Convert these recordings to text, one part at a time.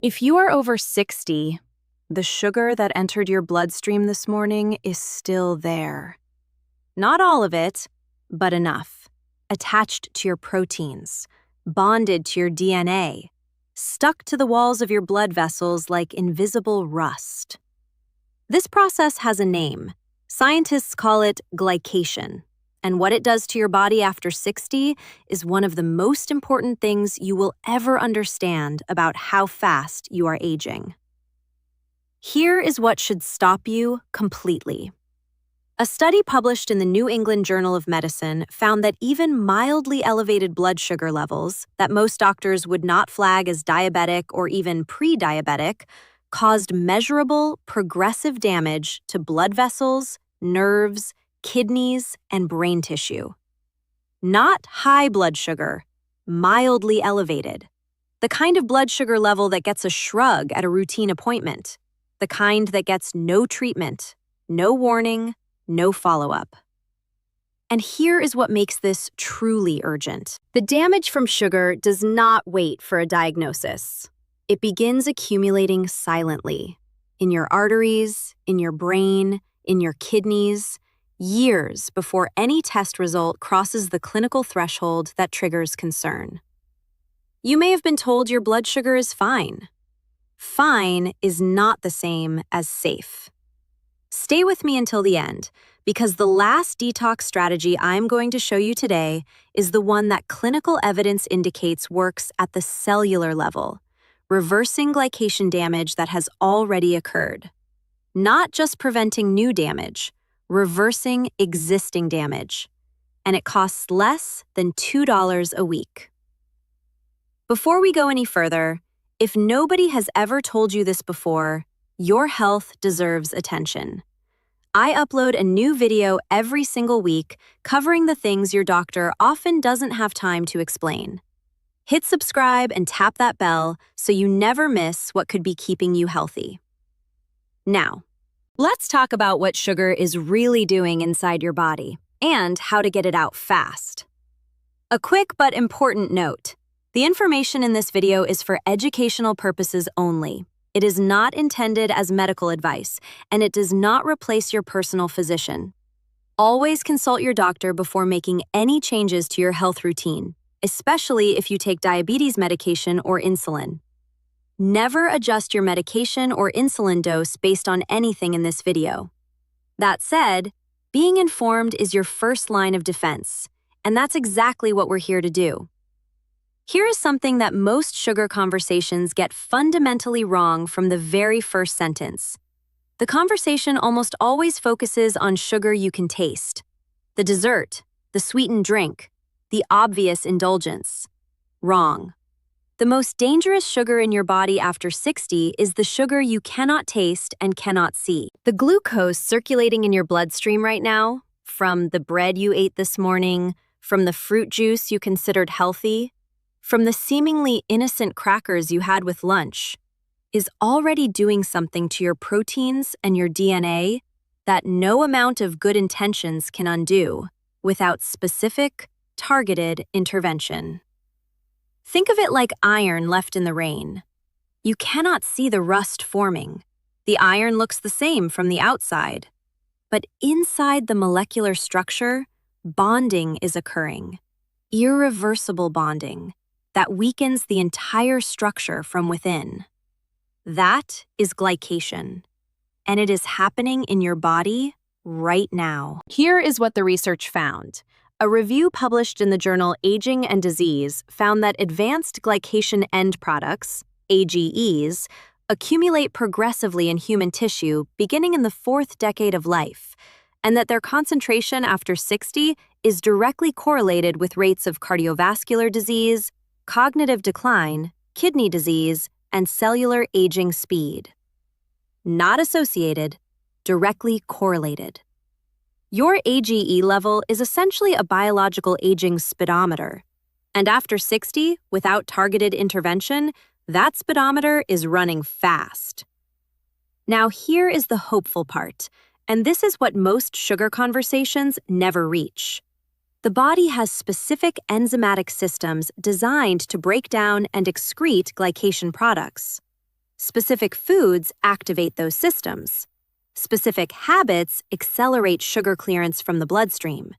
If you are over 60, the sugar that entered your bloodstream this morning is still there. Not all of it, but enough. Attached to your proteins, bonded to your DNA, stuck to the walls of your blood vessels like invisible rust. This process has a name. Scientists call it glycation. And what it does to your body after 60 is one of the most important things you will ever understand about how fast you are aging. Here is what should stop you completely. A study published in the New England Journal of Medicine found that even mildly elevated blood sugar levels that most doctors would not flag as diabetic or even pre-diabetic caused measurable, progressive damage to blood vessels, nerves, kidneys, and brain tissue. Not high blood sugar, mildly elevated. The kind of blood sugar level that gets a shrug at a routine appointment. The kind that gets no treatment, no warning, no follow-up. And here is what makes this truly urgent. The damage from sugar does not wait for a diagnosis. It begins accumulating silently, in your arteries, in your brain, in your kidneys, years before any test result crosses the clinical threshold that triggers concern. You may have been told your blood sugar is fine. Fine is not the same as safe. Stay with me until the end, because the last detox strategy I'm going to show you today is the one that clinical evidence indicates works at the cellular level, reversing glycation damage that has already occurred. Not just preventing new damage, reversing existing damage. And it costs less than $2 a week. Before we go any further, if nobody has ever told you this before, your health deserves attention. I upload a new video every single week covering the things your doctor often doesn't have time to explain. Hit subscribe and tap that bell so you never miss what could be keeping you healthy. Now, let's talk about what sugar is really doing inside your body and how to get it out fast. A quick but important note. The information in this video is for educational purposes only. It is not intended as medical advice, and it does not replace your personal physician. Always consult your doctor before making any changes to your health routine, especially if you take diabetes medication or insulin. Never adjust your medication or insulin dose based on anything in this video. That said, being informed is your first line of defense, and that's exactly what we're here to do. Here is something that most sugar conversations get fundamentally wrong from the very first sentence. The conversation almost always focuses on sugar you can taste. The dessert, the sweetened drink, the obvious indulgence. Wrong. The most dangerous sugar in your body after 60 is the sugar you cannot taste and cannot see. The glucose circulating in your bloodstream right now, from the bread you ate this morning, from the fruit juice you considered healthy, from the seemingly innocent crackers you had with lunch, is already doing something to your proteins and your DNA that no amount of good intentions can undo without specific, targeted intervention. Think of it like iron left in the rain. You cannot see the rust forming. The iron looks the same from the outside. But inside the molecular structure, bonding is occurring. Irreversible bonding that weakens the entire structure from within. That is glycation, and it is happening in your body right now. Here is what the research found. A review published in the journal Aging and Disease found that advanced glycation end products, AGEs, accumulate progressively in human tissue beginning in the 4th decade of life, and that their concentration after 60 is directly correlated with rates of cardiovascular disease, cognitive decline, kidney disease, and cellular aging speed. Not associated, directly correlated. Your AGE level is essentially a biological aging speedometer, and after 60, without targeted intervention, that speedometer is running fast. Now here is the hopeful part, and this is what most sugar conversations never reach. The body has specific enzymatic systems designed to break down and excrete glycation products. Specific foods activate those systems. Specific habits accelerate sugar clearance from the bloodstream.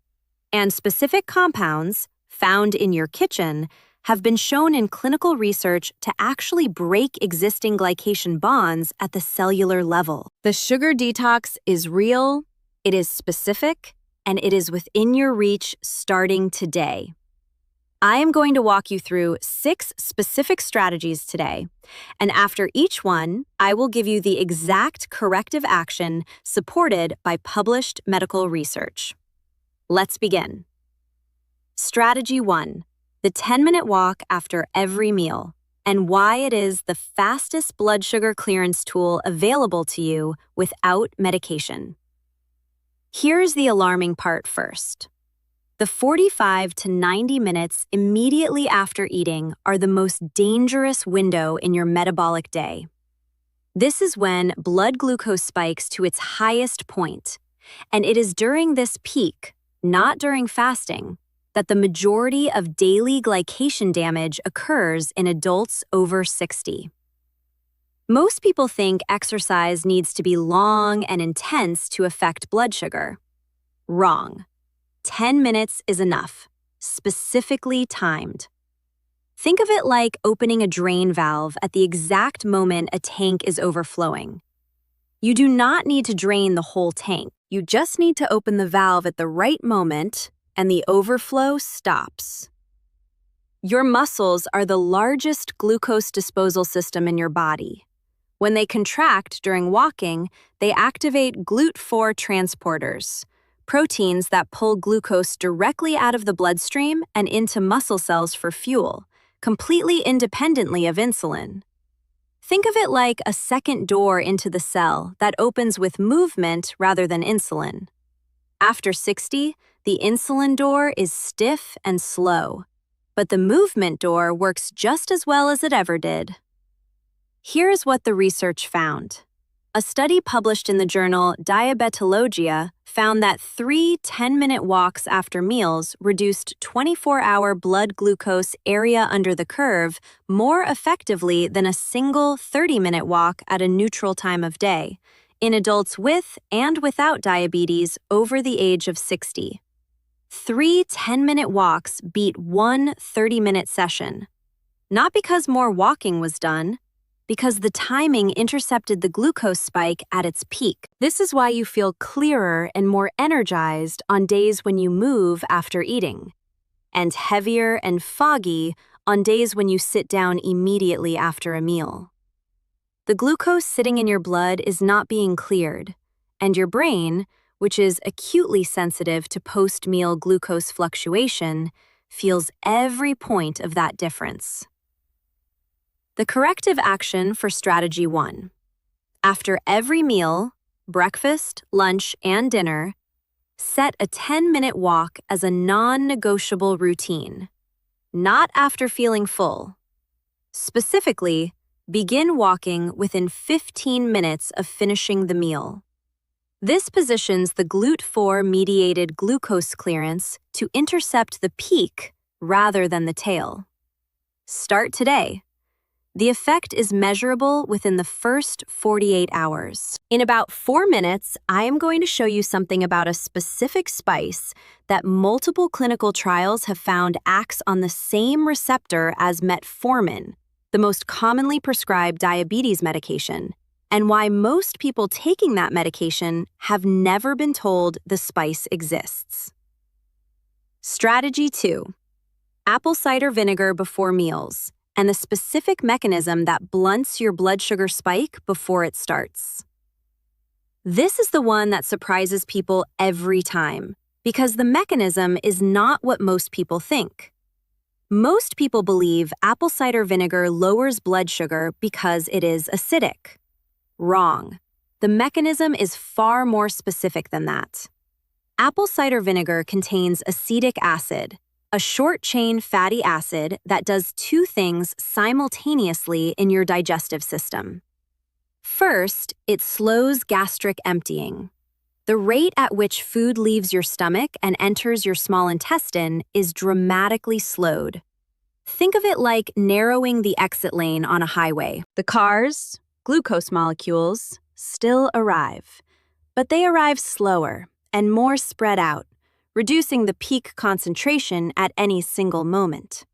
And specific compounds, found in your kitchen, have been shown in clinical research to actually break existing glycation bonds at the cellular level. The sugar detox is real, it is specific, and it is within your reach starting today. I am going to walk you through 6 specific strategies today, and after each one, I will give you the exact corrective action supported by published medical research. Let's begin. Strategy 1, the 10-minute walk after every meal, and why it is the fastest blood sugar clearance tool available to you without medication. Here's the alarming part first. The 45 to 90 minutes immediately after eating are the most dangerous window in your metabolic day. This is when blood glucose spikes to its highest point, and it is during this peak, not during fasting, that the majority of daily glycation damage occurs in adults over 60. Most people think exercise needs to be long and intense to affect blood sugar. Wrong. 10 minutes is enough, specifically timed. Think of it like opening a drain valve at the exact moment a tank is overflowing. You do not need to drain the whole tank. You just need to open the valve at the right moment, and the overflow stops. Your muscles are the largest glucose disposal system in your body. When they contract during walking, they activate GLUT4 transporters, proteins that pull glucose directly out of the bloodstream and into muscle cells for fuel, completely independently of insulin. Think of it like a second door into the cell that opens with movement rather than insulin. After 60, the insulin door is stiff and slow, but the movement door works just as well as it ever did. Here's what the research found. A study published in the journal Diabetologia found that 3 10-minute walks after meals reduced 24-hour blood glucose area under the curve more effectively than a single 30-minute walk at a neutral time of day in adults with and without diabetes over the age of 60. 3 10-minute walks beat 1 30-minute session. Not because more walking was done, because the timing intercepted the glucose spike at its peak. This is why you feel clearer and more energized on days when you move after eating, and heavier and foggy on days when you sit down immediately after a meal. The glucose sitting in your blood is not being cleared, and your brain, which is acutely sensitive to post-meal glucose fluctuation, feels every point of that difference. The corrective action for strategy 1. After every meal, breakfast, lunch, and dinner, set a 10-minute walk as a non-negotiable routine, not after feeling full. Specifically, begin walking within 15 minutes of finishing the meal. This positions the GLUT4-mediated glucose clearance to intercept the peak rather than the tail. Start today. The effect is measurable within the first 48 hours. In about 4 minutes, I am going to show you something about a specific spice that multiple clinical trials have found acts on the same receptor as metformin, the most commonly prescribed diabetes medication, and why most people taking that medication have never been told the spice exists. Strategy 2. Apple cider vinegar before meals, and the specific mechanism that blunts your blood sugar spike before it starts. This is the one that surprises people every time, because the mechanism is not what most people think. Most people believe apple cider vinegar lowers blood sugar because it is acidic. Wrong. The mechanism is far more specific than that. Apple cider vinegar contains acetic acid, a short-chain fatty acid that does 2 things simultaneously in your digestive system. First, it slows gastric emptying. The rate at which food leaves your stomach and enters your small intestine is dramatically slowed. Think of it like narrowing the exit lane on a highway. The cars, glucose molecules still arrive, but they arrive slower and more spread out, reducing the peak concentration at any single moment.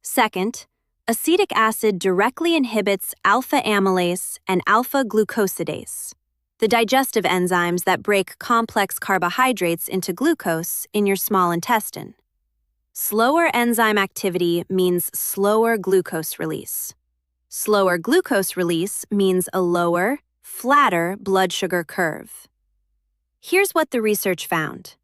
Second, acetic acid directly inhibits alpha amylase and alpha glucosidase, the digestive enzymes that break complex carbohydrates into glucose in your small intestine. Slower enzyme activity means slower glucose release. Slower glucose release means a lower, flatter blood sugar curve. Here's what the research found.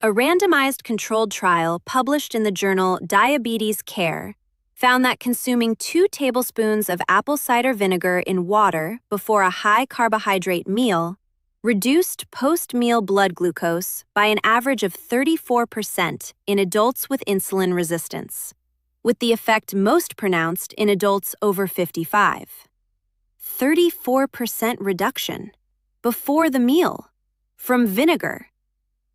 A randomized controlled trial published in the journal Diabetes Care found that consuming 2 tablespoons of apple cider vinegar in water before a high-carbohydrate meal reduced post-meal blood glucose by an average of 34% in adults with insulin resistance, with the effect most pronounced in adults over 55. 34% reduction before the meal from vinegar.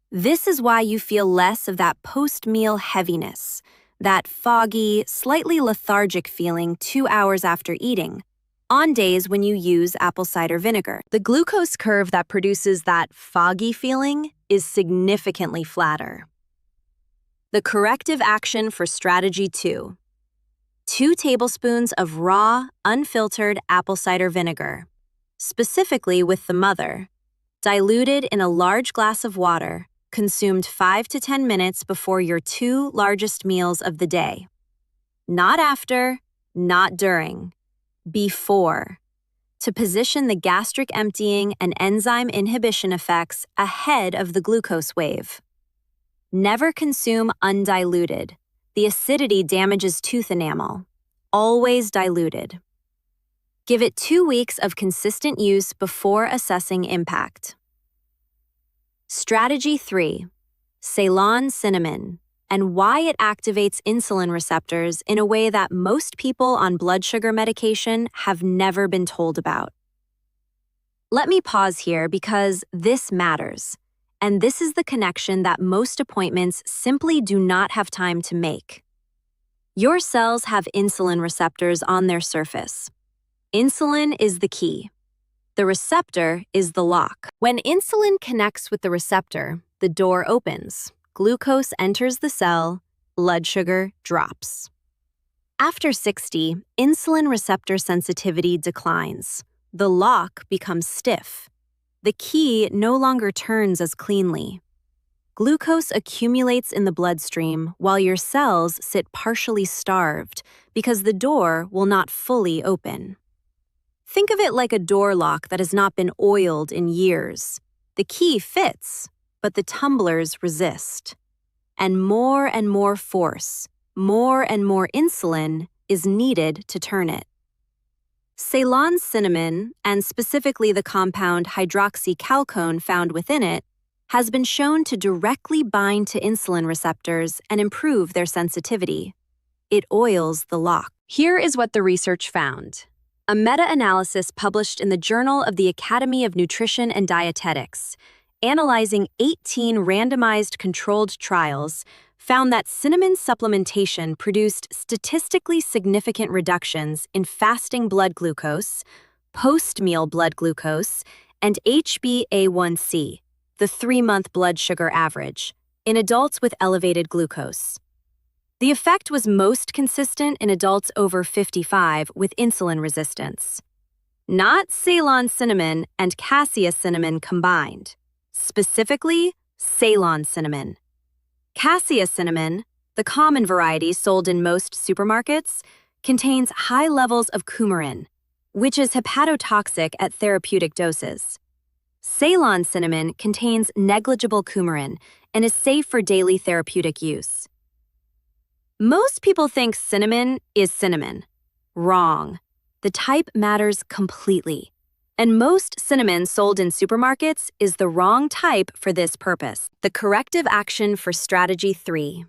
This is why you feel less of that post-meal heaviness, that foggy, slightly lethargic feeling 2 hours after eating, on days when you use apple cider vinegar. The glucose curve that produces that foggy feeling is significantly flatter. The corrective action for strategy 2. 2 tablespoons of raw, unfiltered apple cider vinegar, specifically with the mother, diluted in a large glass of water, consumed 5 to 10 minutes before your 2 largest meals of the day. Not after, not during, before, to position the gastric emptying and enzyme inhibition effects ahead of the glucose wave. Never consume undiluted. The acidity damages tooth enamel. Always diluted. Give it 2 weeks of consistent use before assessing impact. Strategy 3. Ceylon cinnamon, and why it activates insulin receptors in a way that most people on blood sugar medication have never been told about. Let me pause here because this matters, and this is the connection that most appointments simply do not have time to make. Your cells have insulin receptors on their surface. Insulin is the key. The receptor is the lock. When insulin connects with the receptor, the door opens. Glucose enters the cell, blood sugar drops. After 60, insulin receptor sensitivity declines. The lock becomes stiff. The key no longer turns as cleanly. Glucose accumulates in the bloodstream while your cells sit partially starved because the door will not fully open. Think of it like a door lock that has not been oiled in years. The key fits, but the tumblers resist. And more force, more and more insulin is needed to turn it. Ceylon cinnamon, and specifically the compound hydroxycalcone found within it, has been shown to directly bind to insulin receptors and improve their sensitivity. It oils the lock. Here is what the research found. A meta-analysis published in the Journal of the Academy of Nutrition and Dietetics, analyzing 18 randomized controlled trials, found that cinnamon supplementation produced statistically significant reductions in fasting blood glucose, post-meal blood glucose, and HbA1c, the 3-month blood sugar average, in adults with elevated glucose. The effect was most consistent in adults over 55 with insulin resistance. Not Ceylon cinnamon and cassia cinnamon combined, specifically Ceylon cinnamon. Cassia cinnamon, the common variety sold in most supermarkets, contains high levels of coumarin, which is hepatotoxic at therapeutic doses. Ceylon cinnamon contains negligible coumarin and is safe for daily therapeutic use. Most people think cinnamon is cinnamon. Wrong. The type matters completely. And most cinnamon sold in supermarkets is the wrong type for this purpose. The corrective action for strategy 3.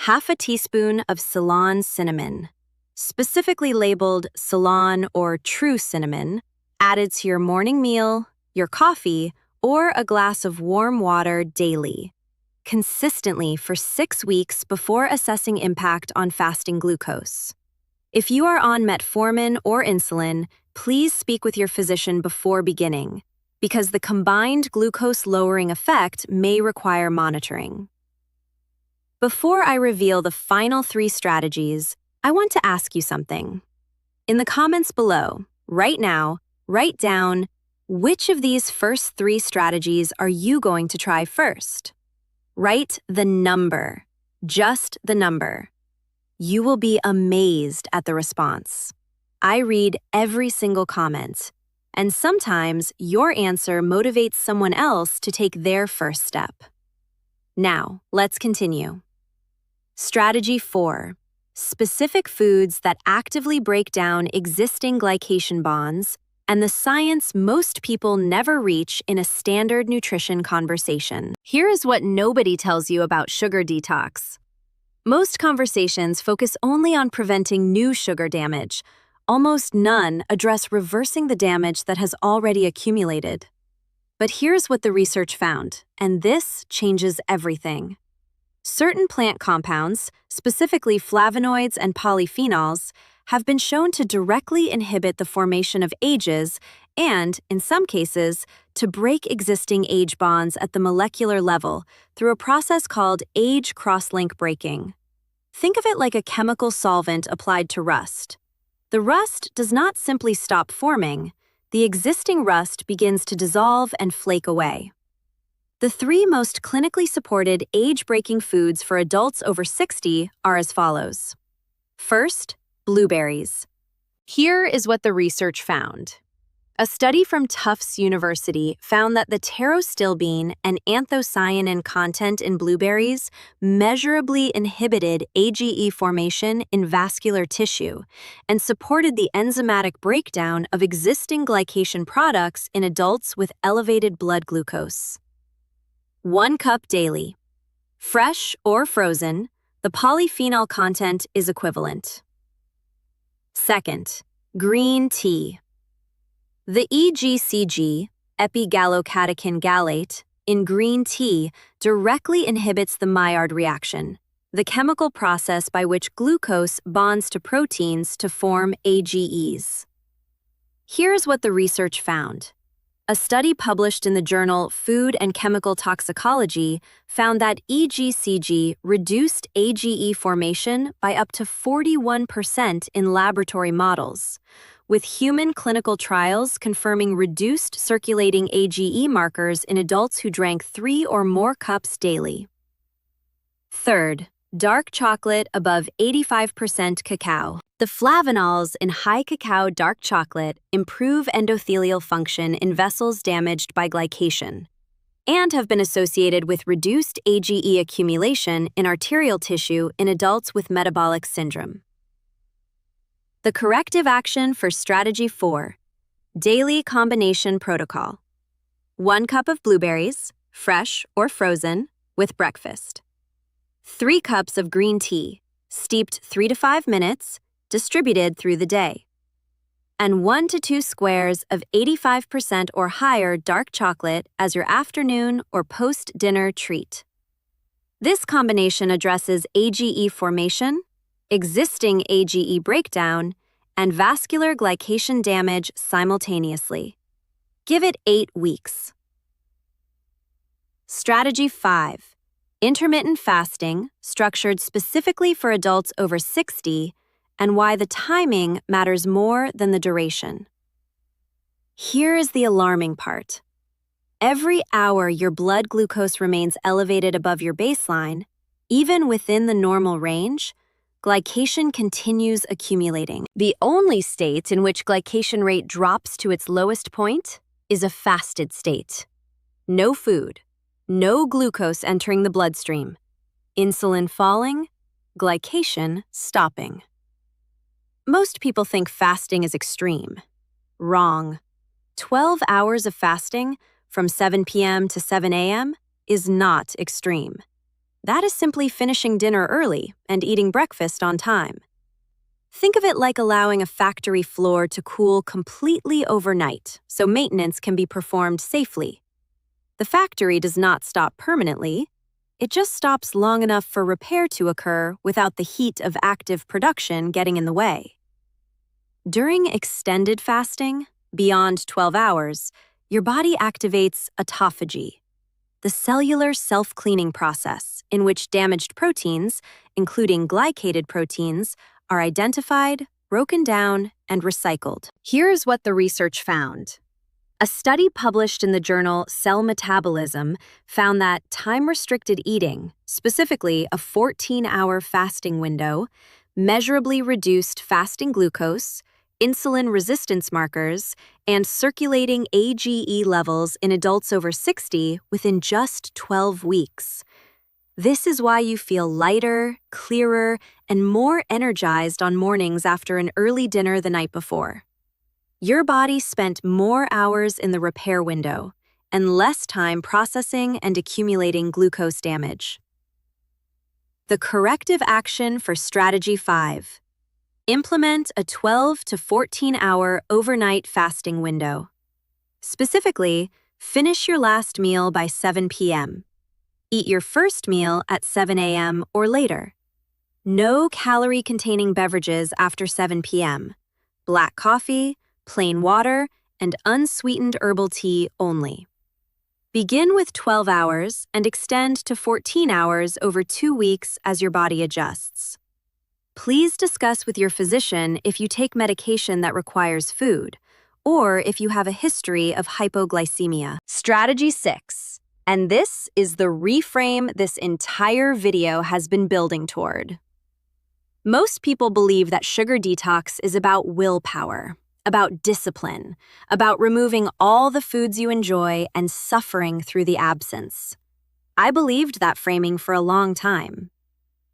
Half a teaspoon of Ceylon cinnamon, specifically labeled Ceylon or true cinnamon, added to your morning meal, your coffee, or a glass of warm water daily, consistently for 6 weeks before assessing impact on fasting glucose. If you are on metformin or insulin, please speak with your physician before beginning, because the combined glucose-lowering effect may require monitoring. Before I reveal the final 3 strategies, I want to ask you something. In the comments below, right now, write down which of these first 3 strategies are you going to try first. Write the number, just the number. You will be amazed at the response. I read every single comment, and sometimes your answer motivates someone else to take their first step. Now, let's continue. Strategy 4. Specific foods that actively break down existing glycation bonds and the science most people never reach in a standard nutrition conversation. Here is what nobody tells you about sugar detox. Most conversations focus only on preventing new sugar damage. Almost none address reversing the damage that has already accumulated. But here's what the research found, and this changes everything. Certain plant compounds, specifically flavonoids and polyphenols, have been shown to directly inhibit the formation of ages and, in some cases, to break existing age bonds at the molecular level through a process called age cross-link breaking. Think of it like a chemical solvent applied to rust. The rust does not simply stop forming. The existing rust begins to dissolve and flake away. The 3 most clinically supported age-breaking foods for adults over 60 are as follows. First, blueberries. Here is what the research found. A study from Tufts University found that the pterostilbene and anthocyanin content in blueberries measurably inhibited AGE formation in vascular tissue and supported the enzymatic breakdown of existing glycation products in adults with elevated blood glucose. 1 cup daily. Fresh or frozen, the polyphenol content is equivalent. Second, green tea. The EGCG, epigallocatechin gallate, in green tea directly inhibits the Maillard reaction, the chemical process by which glucose bonds to proteins to form AGEs. Here's what the research found. A study published in the journal Food and Chemical Toxicology found that EGCG reduced AGE formation by up to 41% in laboratory models, with human clinical trials confirming reduced circulating AGE markers in adults who drank 3 or more cups daily. Third, dark chocolate above 85% cacao. The flavonols in high cacao dark chocolate improve endothelial function in vessels damaged by glycation and have been associated with reduced AGE accumulation in arterial tissue in adults with metabolic syndrome. The corrective action for strategy 4, daily combination protocol. 1 cup of blueberries, fresh or frozen, with breakfast. 3 cups of green tea, steeped 3 to 5 minutes, distributed through the day. And 1 to 2 squares of 85% or higher dark chocolate as your afternoon or post-dinner treat. This combination addresses AGE formation, existing AGE breakdown, and vascular glycation damage simultaneously. Give it 8 weeks. Strategy 5. Intermittent fasting, structured specifically for adults over 60, and why the timing matters more than the duration. Here is the alarming part. Every hour your blood glucose remains elevated above your baseline, even within the normal range, glycation continues accumulating. The only state in which glycation rate drops to its lowest point is a fasted state. No food, no glucose entering the bloodstream, insulin falling, glycation stopping. Most people think fasting is extreme. Wrong. 12 hours of fasting from 7 p.m. to 7 a.m. is not extreme. That is simply finishing dinner early and eating breakfast on time. Think of it like allowing a factory floor to cool completely overnight so maintenance can be performed safely. The factory does not stop permanently. It just stops long enough for repair to occur without the heat of active production getting in the way. During extended fasting, beyond 12 hours, your body activates autophagy, the cellular self-cleaning process in which damaged proteins, including glycated proteins, are identified, broken down, and recycled. Here's what the research found. A study published in the journal Cell Metabolism found that time-restricted eating, specifically a 14-hour fasting window, measurably reduced fasting glucose, insulin resistance markers, and circulating AGE levels in adults over 60 within just 12 weeks. This is why you feel lighter, clearer, and more energized on mornings after an early dinner the night before. Your body spent more hours in the repair window and less time processing and accumulating glucose damage. The corrective action for Strategy 5. Implement a 12 to 14-hour overnight fasting window. Specifically, finish your last meal by 7 p.m. Eat your first meal at 7 a.m. or later. No calorie-containing beverages after 7 p.m. Black coffee, plain water, and unsweetened herbal tea only. Begin with 12 hours and extend to 14 hours over 2 weeks as your body adjusts. Please discuss with your physician if you take medication that requires food, or if you have a history of hypoglycemia. Strategy 6. And this is the reframe this entire video has been building toward. Most people believe that sugar detox is about willpower, about discipline, about removing all the foods you enjoy and suffering through the absence. I believed that framing for a long time.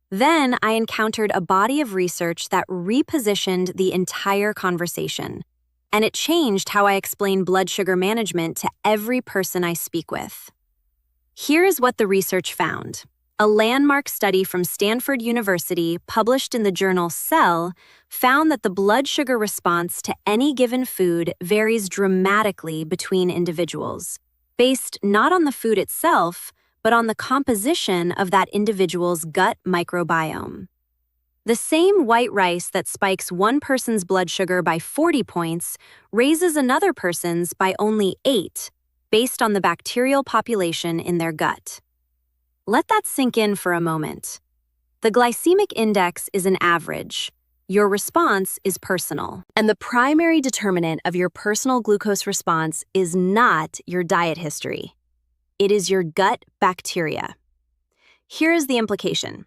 Then I encountered a body of research that repositioned the entire conversation, and it changed how I explain blood sugar management to every person I speak with. Here is what the research found. A landmark study from Stanford University, published in the journal Cell, found that the blood sugar response to any given food varies dramatically between individuals, based not on the food itself, but on the composition of that individual's gut microbiome. The same white rice that spikes one person's blood sugar by 40 points raises another person's by only 8, based on the bacterial population in their gut. Let that sink in for a moment. The glycemic index is an average. Your response is personal. And the primary determinant of your personal glucose response is not your diet history. It is your gut bacteria. Here is the implication.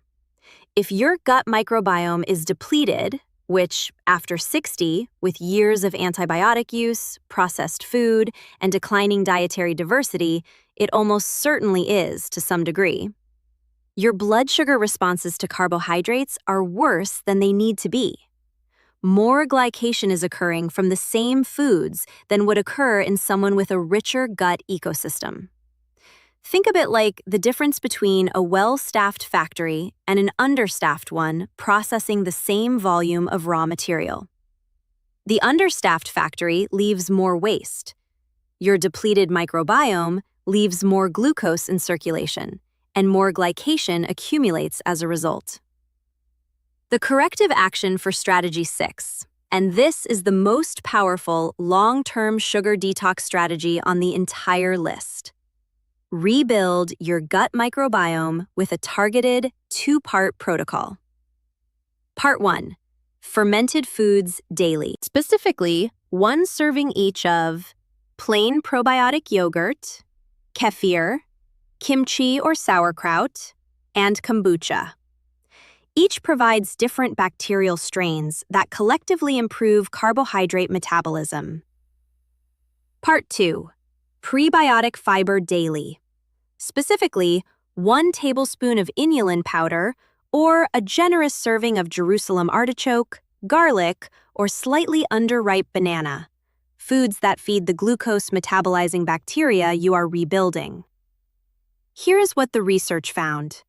If your gut microbiome is depleted, which, after 60, with years of antibiotic use, processed food, and declining dietary diversity, it almost certainly is to some degree, your blood sugar responses to carbohydrates are worse than they need to be. More glycation is occurring from the same foods than would occur in someone with a richer gut ecosystem. Think of it like the difference between a well-staffed factory and an understaffed one processing the same volume of raw material. The understaffed factory leaves more waste. Your depleted microbiome leaves more glucose in circulation, and more glycation accumulates as a result. The corrective action for Strategy 6, and this is the most powerful long-term sugar detox strategy on the entire list. Rebuild your gut microbiome with a targeted 2-part protocol. Part 1. Fermented foods daily. Specifically, 1 serving each of plain probiotic yogurt, kefir, kimchi or sauerkraut, and kombucha. Each provides different bacterial strains that collectively improve carbohydrate metabolism. Part 2. Prebiotic fiber daily. Specifically, 1 tablespoon of inulin powder or a generous serving of Jerusalem artichoke, garlic, or slightly underripe banana, foods that feed the glucose-metabolizing bacteria you are rebuilding. Here is what the research found.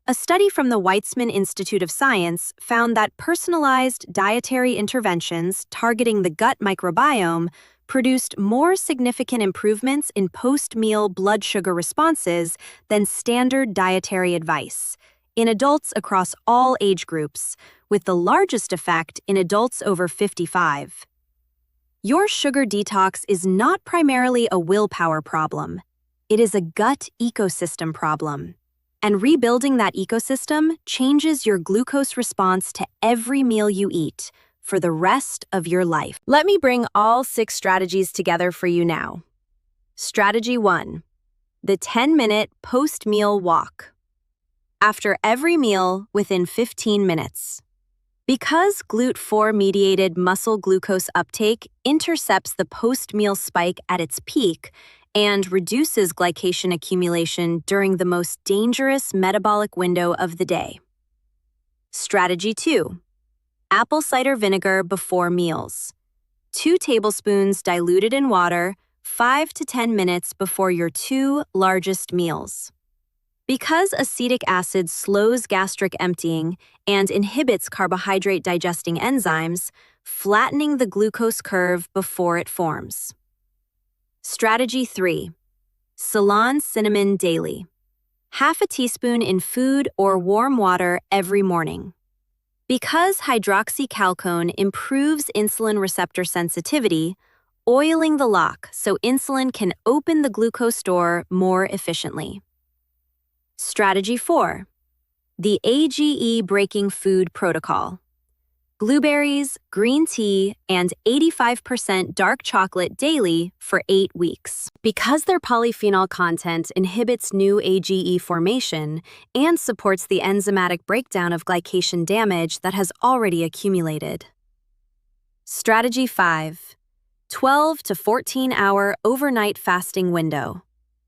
A study from the Weizmann Institute of Science found that personalized dietary interventions targeting the gut microbiome produced more significant improvements in post-meal blood sugar responses than standard dietary advice, in adults across all age groups, with the largest effect in adults over 55. Your sugar detox is not primarily a willpower problem. It is a gut ecosystem problem. And rebuilding that ecosystem changes your glucose response to every meal you eat for the rest of your life. Let me bring all 6 strategies together for you now. Strategy 1. The 10-minute post-meal walk. After every meal, within 15 minutes. Because GLUT4-mediated muscle glucose uptake intercepts the post-meal spike at its peak and reduces glycation accumulation during the most dangerous metabolic window of the day. Strategy 2. Apple cider vinegar before meals. 2 tablespoons diluted in water, 5 to 10 minutes before your 2 largest meals. Because acetic acid slows gastric emptying and inhibits carbohydrate digesting enzymes, flattening the glucose curve before it forms. Strategy 3. Ceylon cinnamon daily. Half a teaspoon in food or warm water every morning. Because hydroxycalcone improves insulin receptor sensitivity, oiling the lock so insulin can open the glucose door more efficiently. Strategy 4. The AGE Breaking Food Protocol. Blueberries, green tea, and 85% dark chocolate daily for 8 weeks. Because their polyphenol content inhibits new AGE formation and supports the enzymatic breakdown of glycation damage that has already accumulated. Strategy 5. 12 to 14-hour overnight fasting window.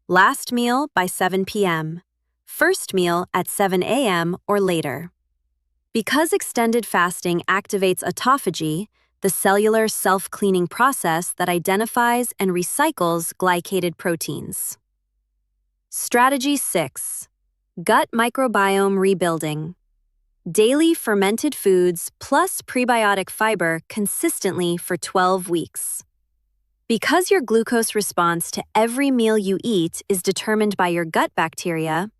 Last meal by 7 p.m. First meal at 7 a.m. or later. Because extended fasting activates autophagy, the cellular self-cleaning process that identifies and recycles glycated proteins. Strategy 6. Gut microbiome rebuilding. Daily fermented foods plus prebiotic fiber consistently for 12 weeks. Because your glucose response to every meal you eat is determined by your gut bacteria,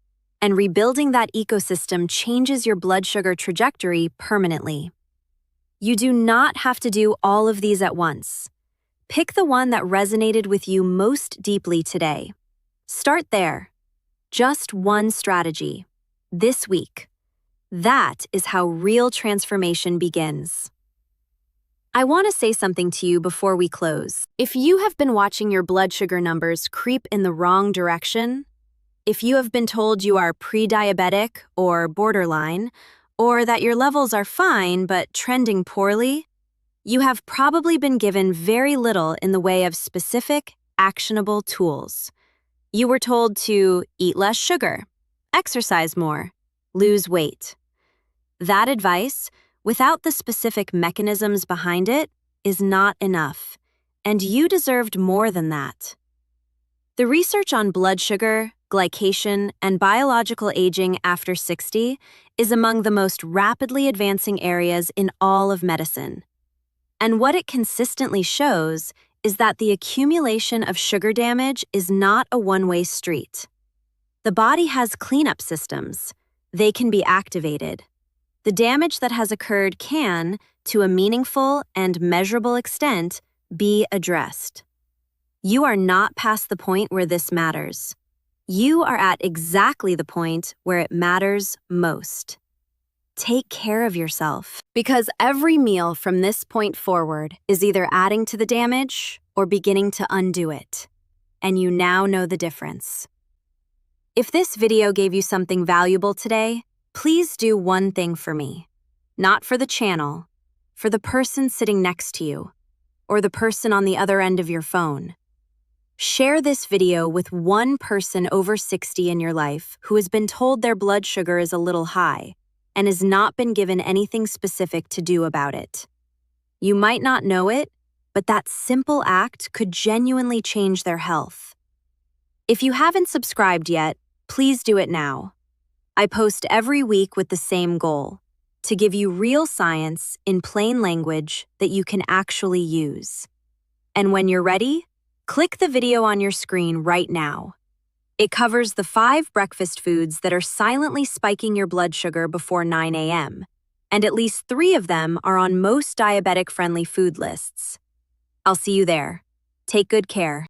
and rebuilding that ecosystem changes your blood sugar trajectory permanently. You do not have to do all of these at once. Pick the one that resonated with you most deeply today. Start there. Just one strategy. This week. That is how real transformation begins. I want to say something to you before we close. If you have been watching your blood sugar numbers creep in the wrong direction, if you have been told you are pre-diabetic or borderline, or that your levels are fine but trending poorly, you have probably been given very little in the way of specific, actionable tools. You were told to eat less sugar, exercise more, lose weight. That advice, without the specific mechanisms behind it, is not enough, and you deserved more than that. The research on blood sugar, glycation, and biological aging after 60 is among the most rapidly advancing areas in all of medicine. And what it consistently shows is that the accumulation of sugar damage is not a one-way street. The body has cleanup systems. They can be activated. The damage that has occurred can, to a meaningful and measurable extent, be addressed. You are not past the point where this matters. You are at exactly the point where it matters most. Take care of yourself, because every meal from this point forward is either adding to the damage or beginning to undo it. And you now know the difference. If this video gave you something valuable today, please do one thing for me. Not for the channel, for the person sitting next to you, or the person on the other end of your phone. Share this video with one person over 60 in your life who has been told their blood sugar is a little high and has not been given anything specific to do about it. You might not know it, but that simple act could genuinely change their health. If you haven't subscribed yet, please do it now. I post every week with the same goal: to give you real science in plain language that you can actually use. And when you're ready, click the video on your screen right now. It covers the 5 breakfast foods that are silently spiking your blood sugar before 9 a.m., and at least 3 of them are on most diabetic-friendly food lists. I'll see you there. Take good care.